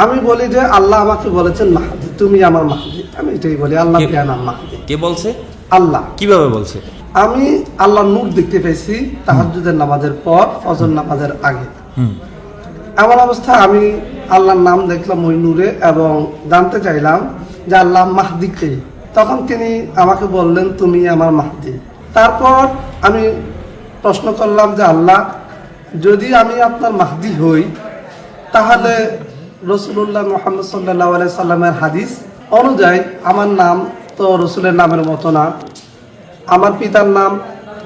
আমি বলি যে আল্লাহ আমাকে বলেছেন মাহদি, তুমি আমার মাহদি। আমি এটাই বলি, আল্লাহ আমার মাহদি। কে বলছে? আল্লাহ। কিভাবে বলছে? আমি আল্লাহর নূর দেখতে পেয়েছি তাহাজ্জুদের নামাজের পর, ফজর নামাজের আগে। এমন অবস্থা আমি আল্লাহর নাম দেখলাম ওই নূরে এবং জানতে চাইলাম যে আল্লাহ মাহদি কে। তখন তিনি আমাকে বললেন তুমি আমার মাহদি। তারপর আমি প্রশ্ন করলাম যে আল্লাহ, যদি আমি আপনার মাহদি হই তাহলে রসুল্লাহ মুহাম্মদ সাল্লাল্লাহু আলাইহি সাল্লামের হাদিস অনুযায়ী আমার নাম তো রসুলের নামের মতো না, আমার পিতার নাম,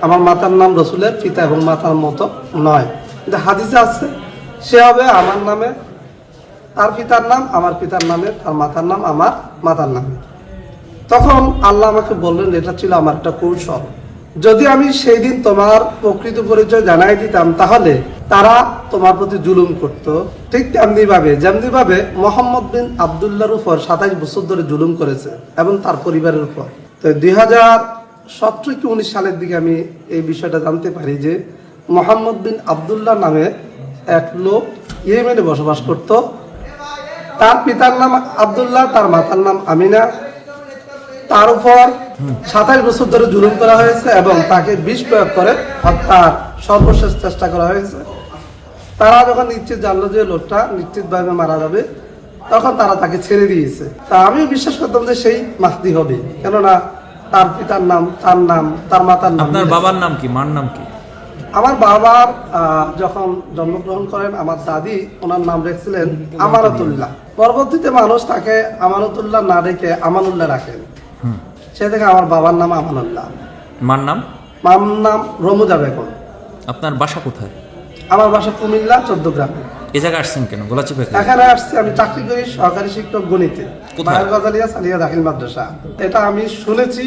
আমার মাতার নাম রসুলের পিতা এবং মাতার মতো নয়। কিন্তু হাদিসে আছে সে হবে আমার নামে তার পিতার নাম, আমার পিতার নামে তার মাতার নাম, আমার মাতার নামে। তখন আল্লাহ আমাকে বললেন, এটা ছিল আমার একটা কৌশল, যদি আমি সেই দিন তোমার প্রকৃত পরিচয় জানাই দিতাম তাহলে তারা তোমার প্রতি জুলুম করত। ঠিক যেমনি ভাবে মোহাম্মদ বিন আবদুল্লাহর উপর 27 বছর ধরে জুলুম করেছে এবং তার পরিবারের উপর। তো 2017 কি 19 সালের দিকে আমি এই বিষয়টা জানতে পারি যে মোহাম্মদ বিন আবদুল্লাহ নামে এক লোক ইয়েমেনে বসবাস করত। তার পিতার নাম আবদুল্লাহ, তার মাতার নাম আমিনা। তার উপর 27 বছর ধরে জুলুম করা হয়েছে এবং তাকে বিষ প্রয়োগ করে হত্যার সর্বশেষ চেষ্টা করা হয়েছে। তারা যখন নিশ্চিত জানলো যে লোকটা নিশ্চিতভাবে মারা যাবে, তখন তারা তাকে ছেড়ে দিয়েছে। তা আমিও বিশ্বাস করতাম যে সেই মাহদি হবে, কেননা তার পিতার নাম, তার মাতার নাম। আপনার বাবার নাম কি, মার নাম কি? আমার বাবার যখন জন্মগ্রহণ করেন আমার দাদি, ওনার নাম রেখেছিলেন আমানতুল্লাহ। পরবর্তীতে মানুষ তাকে আমানতুল্লাহ না রেখে আমানুল্লাহ রাখেন, সে থেকে আমার বাবার নাম আমানুল্লাহ। মার নাম? মার নাম রমুজা বেগম। আপনার বাসা কোথায়? আমার বাসা কুমিল্লা 14 গ্রামে। এই জায়গায় আসছেন কেন? গোলাচিপা? এখানে আসছি, আমি চাকরি করি সহকারী শিক্ষক গণিতে, বাহার গজালিয়া সালিয়া দাখিল মাদ্রাসা। এটা আমি শুনেছি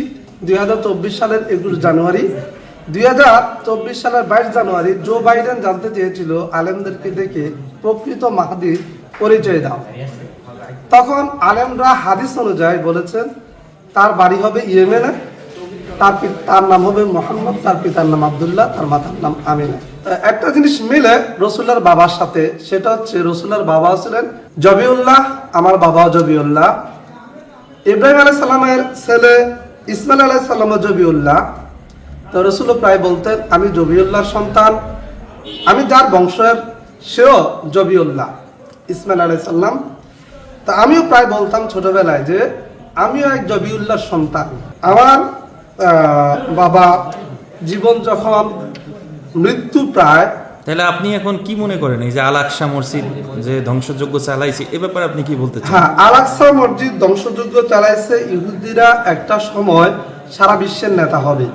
2024 সালের 21 জানুয়ারি। 2024 সালের 22 জানুয়ারি জো বাইডেন জানতে চেয়েছিল আলেমদেরকে ডেকে প্রকৃত মাহদির পরিচয় দাও। তখন আলেমরা হাদিস অনুযায়ী বলেছেন তার বাড়ি হবে ইয়েমেনে, তার নাম হবে মোহাম্মদ, তার পিতার নাম আবদুল্লাহ, তার মাতার নাম আমিনা। একটা জিনিস মিলে রসুল্লাহর বাবার সাথে, সেটা হচ্ছে রসুল্লাহর বাবা ছিলেন জবিউল্লাহ, আমার বাবাও জবিউল্লাহ। ইব্রাহিম আলাইহিস সালামের ছেলে ইসমাইল আলাইহিস সালামও জবিউল্লাহ। তো রসুল প্রায় বলতেন আমি জবিউল্লাহর সন্তান, আমি যার বংশের সেও জবিউল্লাহ, ইসমাইল আলাইহিস সালাম। তা আমিও প্রায় বলতাম ছোটবেলায় যে আমিও এক জবিউল্লাহর সন্তান। আমার বাবা জীবন যখন মৃত্যু প্রায়। তাহলে আপনি এখন কি মনে করেন এই যে আল আকসা মসজিদ যে ধ্বংসযজ্ঞ চালাইছে, এ ব্যাপারে আপনি কি বলতে চান? হ্যাঁ, আল আকসা মসজিদ ধ্বংসযজ্ঞ চালাইছে ইহুদিরা, একটা সময় সারা বিশ্বের নেতা হবে।